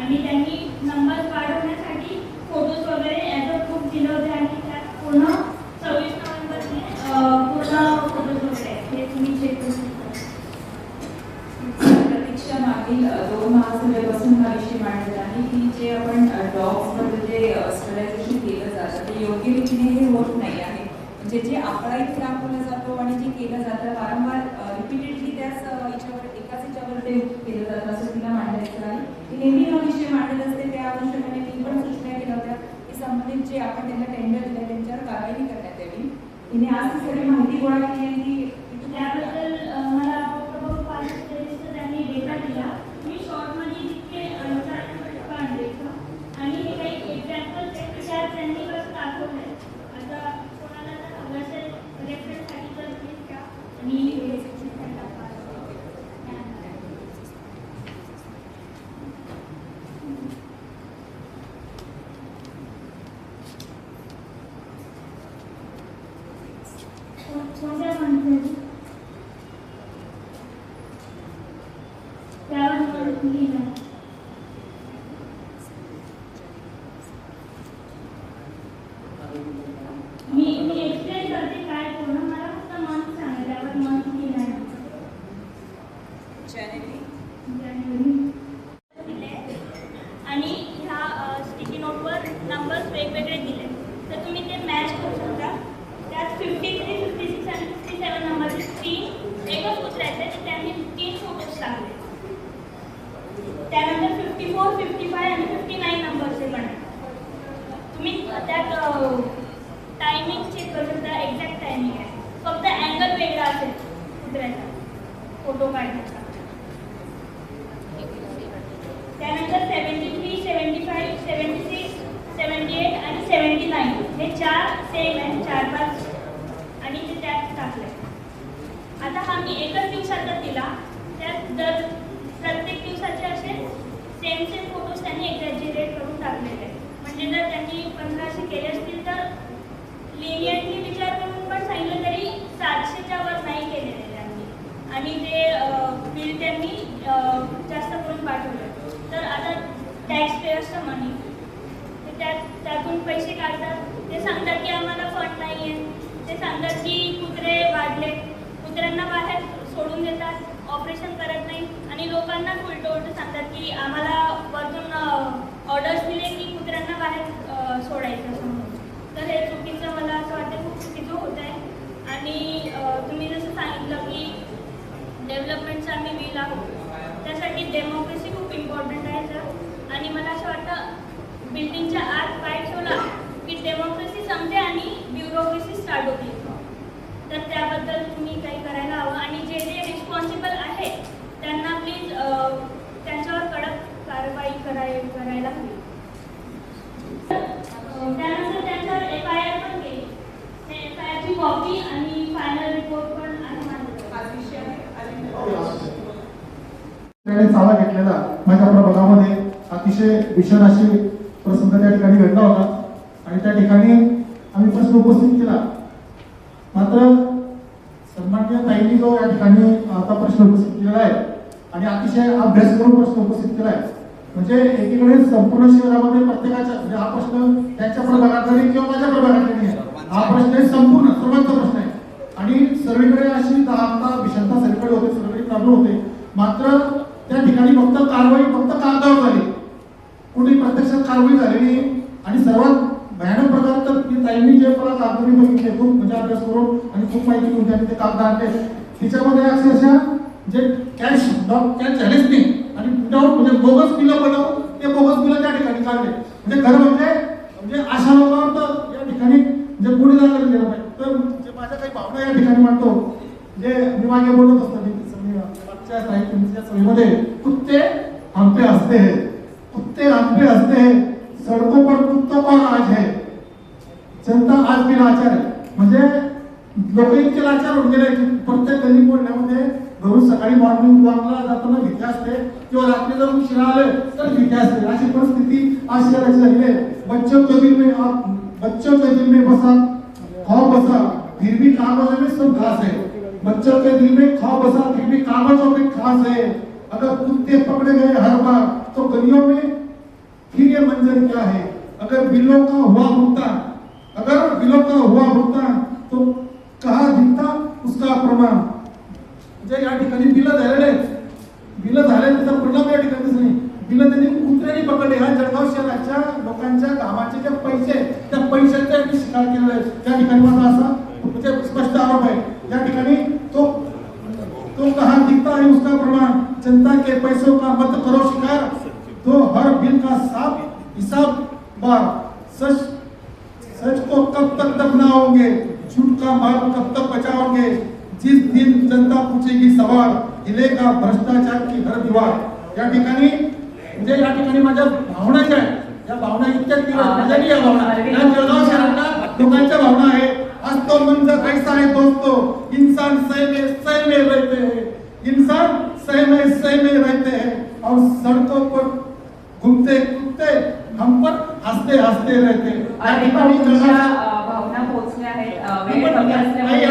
आणि त्यांनी नंबर वाढवण्यासाठी फोटोज वगैरे ॲज अ प्रूफ दिले होते आणि त्यात पूर्ण 26 नोव्हेंबरचे पूर्ण फोटोज वगैरे हे तुम्ही चेक करू शकता. प्रतीक्षा मागील 2 महासभेपासून हा विषय मांडला आहे की जे आपण डॉग्समध्ये जे स्टरलायझेशन केलं जातं ते योग्य रीतीने हे होत नाही आहे. म्हणजे जे आकडा इथे दाखवला जातो आणि जे केलं जातं वारंवार रिपीटेडली त्याच एकाच याच्यावर ते केलं जातं असं तिला मांडायचं आहे. ती नेहमी हा विषय मांडत असते. त्या अनुषंगाने मी पण सूचना केल्या होत्या की संबंधित जे आपण त्यांना टेंडर दिलं त्यांच्यावर कारवाई करण्यात यावी. तिने आज ती सगळी माहिती गोळा केली आणि ती त्याबद्दल मला त्यांनी डेटा दिला. मी शॉर्टमध्ये जितके काढले आणि हे काही एक्झाम्पल त्यात त्यांनी बस दाखवलं आहे. आता कोणाला जर हवं असेल रेफरन्ससाठी तर प्लीज घ्या आणि कोणत्या म्हणते त्यावर लिहिलं. मी एक्सप्लेन करते काय पूर्ण मला फक्त मंथ सांगा त्यावर मंथ लिहिलं आणि ह्या स्टिकी नोटवर नंबर्स वेगवेगळे दिले तर तुम्ही ते मॅच करू शकता. त्यात 53, 56 आणि 57 नंबरचे 3 एकच कुत्र्याचे तर त्यांनी 3 फोटोज टाकले. त्यानंतर 54, 55 आणि 59 नंबरचे पण तुम्ही त्यात टायमिंग चेक करू शकता. एक्झॅक्ट टायमिंग आहे फक्त अँगल वेगळा असेल कुत्र्याचा फोटो काढण्याचा. त्यानंतर 73, 75, 76, 78 आणि 79 हे 4 सेम आहे 4-5 आणि ते त्यात टाकले. आता हा मी एकच दिवसाचा दिला. त्यात जर प्रत्येक दिवसाचे असे सेम फोटोज त्यांनी एक्झॅजरेट करून टाकलेले आहेत. म्हणजे जर त्यांनी 1500 केले असतील तर लिनियरली विचार करून पण सांगितलं तरी 700च्या वर नाही केलेले त्यांनी आणि ते बिल त्यांनी जास्त करून पाठवलं. तर आता टॅक्स पेयर्सचं मनी ते त्यातून पैसे काढतात. ते सांगतात की आम्हाला फंड नाही आहे. ते सांगतात की कुत्रे वाढले कुत्र्यांना बाहेर सोडून देतात ऑपरेशन करत नाही आणि लोकांना उलटं सांगतात की आम्हाला वरतून ऑर्डर्स दिले की कुत्र्यांना बाहेर सोडायचं असं म्हणून. तर हे चुकीचं मला असं वाटतं खूप चुकीचं होत आहे. आणि तुम्ही जसं सांगितलं की डेव्हलपमेंटचं आम्ही विल आहोत त्यासाठी डेमोक्रेसी खूप इम्पॉर्टंट आहे सर. आणि मला असं वाटतं बिल्डिंगच्या आत पाय ठेवला की डेमोक्रेसी संपते आणि ब्युरोक्रेसी स्टार्ट होते. तर त्याबद्दल तुम्ही काही करायला हवं आणि जे रिस्पॉन्सिबल आहे त्यांना प्लीज त्यांच्यावर कडक कारवाई करायला हवी. त्यानंतर त्यांच्यावर FIR पण केली. FIR ची कॉपी आणि फायनल रिपोर्ट पण आहे त्याने चावा घेतलेला माझ्या प्रभागामध्ये अतिशय भीषण अशी प्रसंग त्या ठिकाणी घडला होता आणि त्या ठिकाणी आम्ही प्रश्न उपस्थित केला. मात्र सन्माननीय ताईंनी जो या ठिकाणी आता प्रश्न उपस्थित केलेला आहे आणि अतिशय अभ्यास करून प्रश्न उपस्थित केला आहे. म्हणजे एकीकडे संपूर्ण शहरामध्ये प्रत्येकाच्या म्हणजे हा प्रश्न त्यांच्या प्रभागातला नाही किंवा माझ्या प्रभागातला नाही. हा प्रश्न संपूर्ण सर्वांचा प्रश्न आहे आणि सर्वीकडे अशी दहाता भीषणता सगळीकडे होते सगळीकडे प्रॉब्लेम होते. मात्र त्या ठिकाणी फक्त कारवाई कागदावर झाली कुठे प्रत्यक्षात कारवाई झालेली आणि सर्वात भयानक प्रकार तर ताईंनी जे मला कागद बघितले खूप म्हणजे अभ्यास करून आणि खूप माहिती घेऊन त्यांनी ते कागद आणले तिच्यामध्ये अक्षरशः जे कॅश झालेच नाही आणि विदाउट म्हणजे बोगस बिलं बनवून ते बोगस बिलं त्या ठिकाणी काढले. म्हणजे खरं म्हणजे अशा लोकांवर तर या ठिकाणी म्हणजे पुढे जायला गेलं पाहिजे. तर जे माझ्या काही भावना या ठिकाणी मांडतो जे मी मागे बोलत असतो मागच्या साहित्य सभेमध्ये कुत्ते हमपे हंसते हैं कुत्ते हमपे हंसते हैं सड़कों पर कुत्तों का राज है जनता आज भी लाचार आहे. म्हणजे लोक इतके लाचार होऊन गेले की प्रत्येक गली बोलण्यामध्ये घरून सकाळी मॉर्निंग वॉकला जाताना भीती असते किंवा रात्री जर उशिरा आले तर भीती असते. अशी परिस्थिती आज शहराची झाली आहे. बच्चों के दिल में बसा खौफ बसा फिर भी कागजों में सब घास है. बच्चों के दिल में खौफ बसा फिर भी कागजों में घास है. अगर कुत्ते पकड़े गए हर बार तो गलियों में फिर ये मंजर क्या है? अगर बिलों का हुआ भुगतान, अगर बिलों का हुआ भुगतान तो कहा दिखता उसका प्रमाण? म्हणजे या ठिकाणी बिलं झालेले त्याचा परिणाम या ठिकाणी दिसत नाही. बिलं त्यांनी कुत्र्याने पकडले. ह्या जळगाव शहराच्या लोकांच्या कामाचे जे पैसे, त्या पैशाचा मी शिकार केलेला आहे. त्या ठिकाणी माझा असा म्हणजे स्पष्ट आरोप आहे. या ठिकाणी तो कहा दिखता है उसका प्रमाण. जनता के पैसों का मत करो शिकार, तो हर बिल का साफ हिसाब बार. सच को कब तक दफनाओगे, झूठ का माल कब तक बचाओगे? जिस दिन जनता पूछेगी सवाल, हिलेगा भ्रष्टाचार की हर दीवार. या ठिकाणी म्हणजे या ठिकाणी माझ्या भावना ज्या आहेत, या भावना इतक्या तीव्र माझ्याही या भावना या जळगाव शहरातल्या लोकांच्या भावना आहे. आज तो मंजर ऐसा है दोस्तों, इंसान सह में रहते हैं, इंसान सह में रहते हैं और सड़कों पर घूमते कूदते हम पर हंसते रहते. आणि तुमच्या भावना पोहोचल्या आहेत. वेळ कमी असल्यामुळे